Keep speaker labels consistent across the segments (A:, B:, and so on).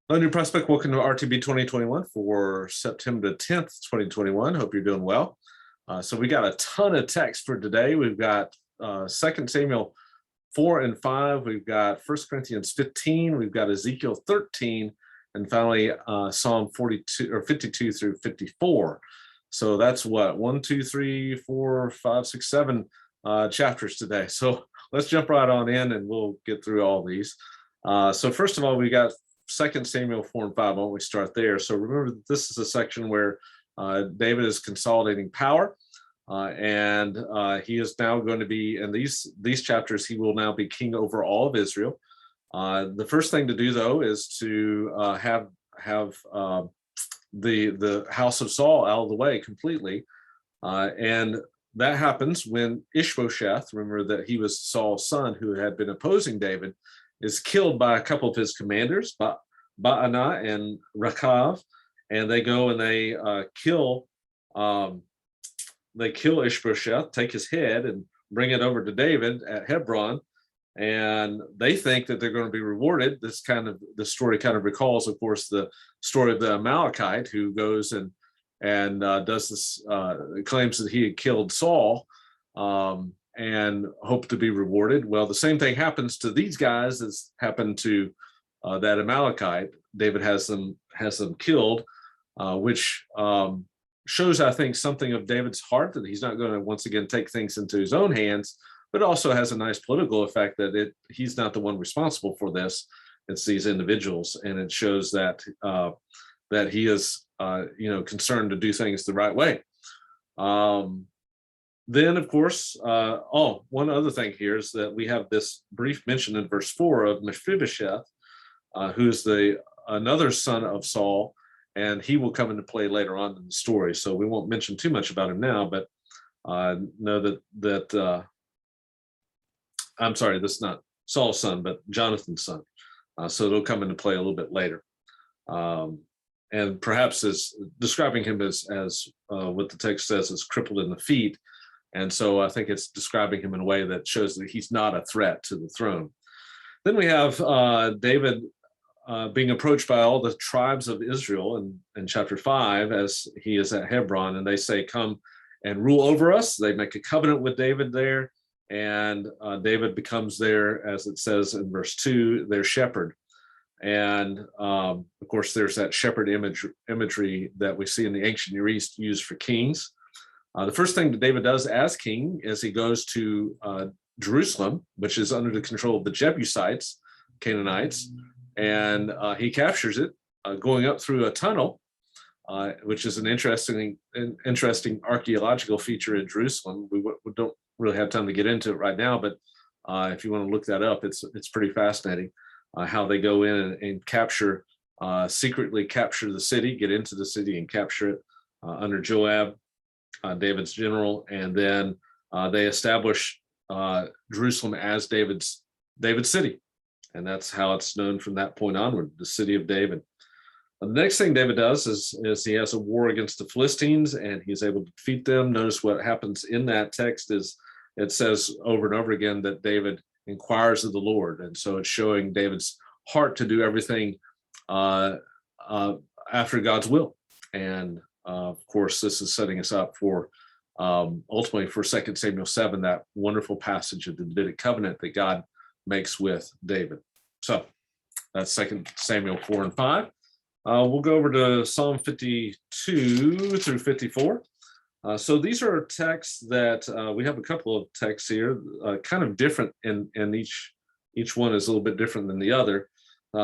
A: Hello, New Prospect. Welcome to RTB 2021 for September 10th, 2021. Hope you're doing well. So we got a ton of text for today. We've got 2 Samuel 4 and 5. We've got 1 Corinthians 15. We've got Ezekiel 13. And finally, Psalm 42 or 52 through 54. So that's what, 1, 2, 3, 4, 5, 6, 7 chapters today. So let's jump right on in and we'll get through all these. So first of all, we got 2 Samuel 4 and 5. Why don't we start there? So remember that this is a section where David is consolidating power, and he is now going to be, in these chapters, he will now be king over all of Israel. The first thing to do, though, is to have the House of Saul out of the way completely, and that happens when Ishbosheth, remember that he was Saul's son who had been opposing David, is killed by a couple of his commanders, Baana and Rakav, and they go and they kill Ishbosheth, take his head and bring it over to David at Hebron, and they think that they're going to be rewarded. The story kind of recalls, of course, the story of the Amalekite who goes and does this, claims that he had killed Saul, and hope to be rewarded. Well, the same thing happens to these guys as happened to that Amalekite. David has them killed, which shows, I think, something of David's heart, that he's not going to once again take things into his own hands, but also has a nice political effect that he's not the one responsible for this. It's these individuals, and it shows that that he is concerned to do things the right way. Then, of course, one other thing here is that we have this brief mention in verse 4 of Mephibosheth, who's another son of Saul, and he will come into play later on in the story. So we won't mention too much about him now, but know that I'm sorry, this is not Saul's son, but Jonathan's son. So it'll come into play a little bit later. And perhaps as describing him as what the text says is crippled in the feet. And so I think it's describing him in a way that shows that he's not a threat to the throne. Then we have David being approached by all the tribes of Israel in chapter 5 as he is at Hebron, and they say, "Come and rule over us." They make a covenant with David there, and David becomes their, as it says in verse 2, their shepherd. And of course, there's that shepherd imagery that we see in the ancient Near East used for kings. The first thing that David does as king is he goes to Jerusalem, which is under the control of the Jebusites, Canaanites, and he captures it, going up through a tunnel, which is an interesting archaeological feature in Jerusalem. We don't really have time to get into it right now, but if you want to look that up, it's pretty fascinating how they go in and secretly capture the city, get into the city and capture it under Joab, David's general, and then they establish Jerusalem as David's city, and that's how it's known from that point onward, the city of David. The next thing David does is he has a war against the Philistines, and he's able to defeat them. Notice what happens in that text is it says over and over again that David inquires of the Lord, and so it's showing David's heart to do everything after God's will. And of course, this is setting us up for ultimately for 2 Samuel 7, that wonderful passage of the Davidic covenant that God makes with David. So that's 2 Samuel 4 and 5. We'll go over to Psalm 52 through 54. So these are texts that we have a couple of texts here, kind of different, and each one is a little bit different than the other.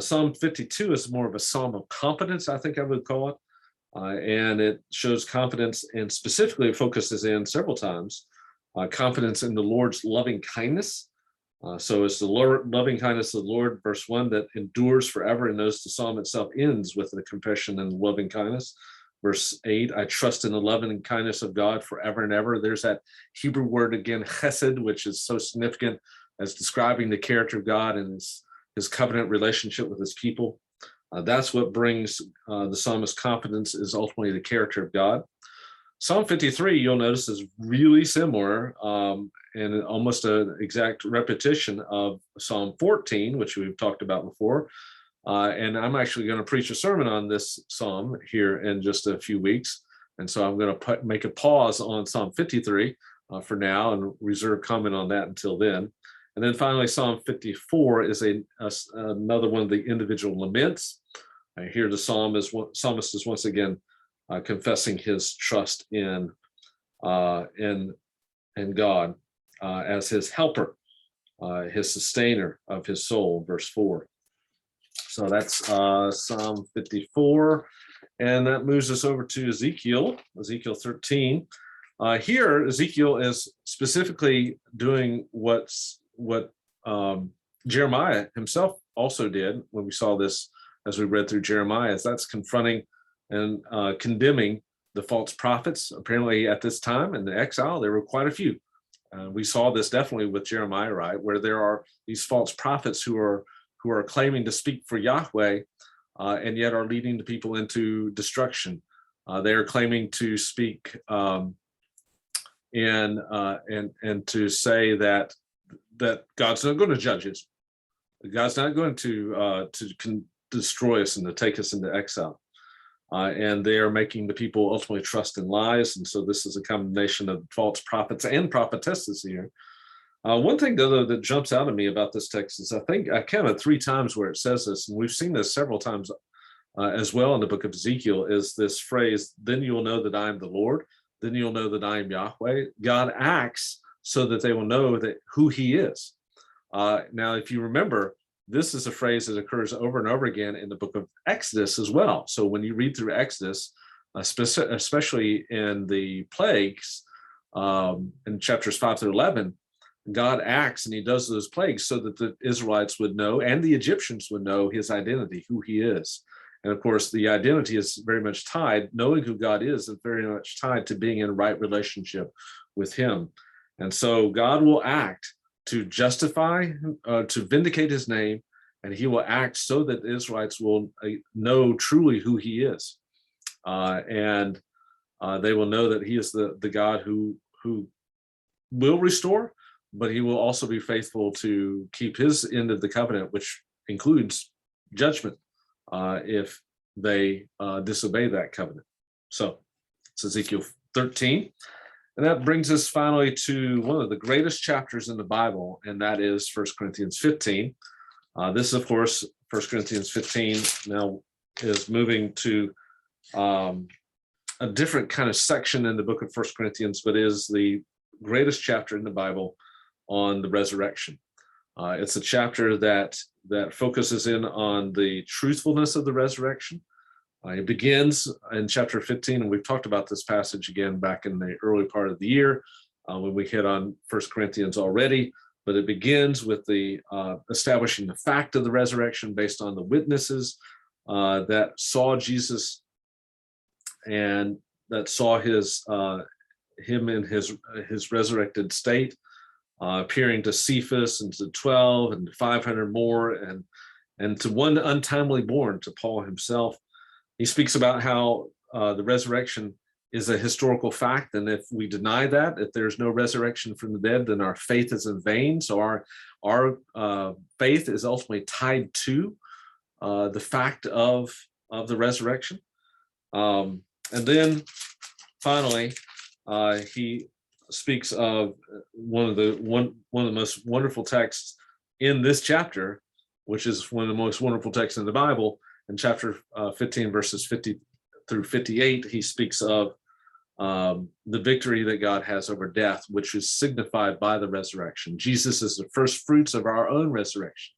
A: Psalm 52 is more of a psalm of confidence, I think I would call it. And it shows confidence, and specifically it focuses in several times confidence in the Lord's loving kindness. So it's the loving kindness of the Lord, verse 1, that endures forever. And notice the psalm itself ends with the confession and loving kindness. Verse 8, I trust in the loving kindness of God forever and ever. There's that Hebrew word again, chesed, which is so significant as describing the character of God and his covenant relationship with his people. That's what brings the psalmist's confidence, is ultimately the character of God. Psalm 53, you'll notice, is really similar and almost an exact repetition of Psalm 14, which we've talked about before. And I'm actually going to preach a sermon on this psalm here in just a few weeks. And so I'm going to make a pause on Psalm 53 for now and reserve comment on that until then. And then finally, Psalm 54 is another one of the individual laments. Here the psalmist is once again confessing his trust in God as his helper, his sustainer of his soul, verse 4. So that's Psalm 54. And that moves us over to Ezekiel 13. Here, Ezekiel is specifically doing what Jeremiah himself also did when we saw this as we read through Jeremiah, that's confronting and condemning the false prophets. Apparently at this time in the exile, there were quite a few. We saw this definitely with Jeremiah, right, where there are these false prophets who are claiming to speak for Yahweh and yet are leading the people into destruction. They are claiming to speak and to say that God's not going to judge us. God's not going to destroy us and to take us into exile. And they are making the people ultimately trust in lies. And so this is a combination of false prophets and prophetesses here. One thing, though, that jumps out at me about this text is I think I counted 3 times where it says this, and we've seen this several times as well in the book of Ezekiel, is this phrase, then you'll know that I am the Lord, then you'll know that I am Yahweh. God acts so that they will know that who he is. Now, if you remember, this is a phrase that occurs over and over again in the book of Exodus as well. So when you read through Exodus, especially in the plagues, in chapters 5 through 11, God acts and he does those plagues so that the Israelites would know and the Egyptians would know his identity, who he is. And of course, the identity is very much tied, knowing who God is very much tied to being in a right relationship with him. And so God will act to justify, to vindicate his name, and he will act so that the Israelites will know truly who he is. And they will know that he is the God who will restore, but he will also be faithful to keep his end of the covenant, which includes judgment if they disobey that covenant. So it's Ezekiel 13. And that brings us finally to one of the greatest chapters in the Bible, and that is 1 Corinthians 15. This, of course, 1 Corinthians 15 now is moving to a different kind of section in the book of 1 Corinthians, but is the greatest chapter in the Bible on the resurrection. It's a chapter that focuses in on the truthfulness of the resurrection. It begins in chapter 15, and we've talked about this passage again back in the early part of the year when we hit on 1 Corinthians already, but it begins with the establishing the fact of the resurrection based on the witnesses that saw Jesus and that saw him in his resurrected state, appearing to Cephas and to 12 and 500 more, and to one untimely born, to Paul himself. He speaks about how the resurrection is a historical fact, and if we deny that, if there's no resurrection from the dead, then our faith is in vain. So our faith is ultimately tied to the fact of the resurrection. And then finally, he speaks of one of the most wonderful texts in this chapter, which is one of the most wonderful texts in the Bible. In chapter 15, verses 50 through 58, he speaks of the victory that God has over death, which is signified by the resurrection. Jesus is the first fruits of our own resurrection.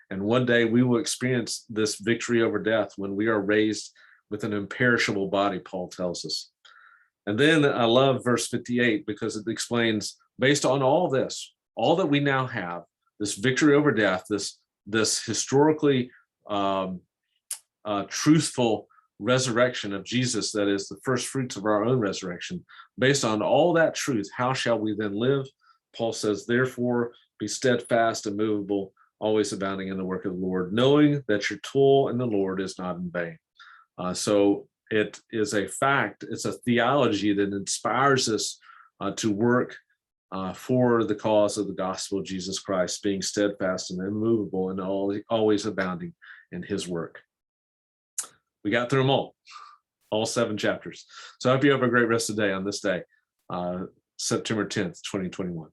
A: And one day we will experience this victory over death when we are raised with an imperishable body, Paul tells us. And then I love verse 58 because it explains, based on all this, all that we now have, this victory over death, this historically truthful resurrection of Jesus, that is the first fruits of our own resurrection. Based on all that truth, how shall we then live? Paul says, therefore, be steadfast and immovable, always abounding in the work of the Lord, knowing that your toil in the Lord is not in vain. So it is a fact, it's a theology that inspires us to work for the cause of the gospel of Jesus Christ, being steadfast and immovable and always abounding and his work. We got through them all 7 chapters. So I hope you have a great rest of the day on this day, September 10th, 2021.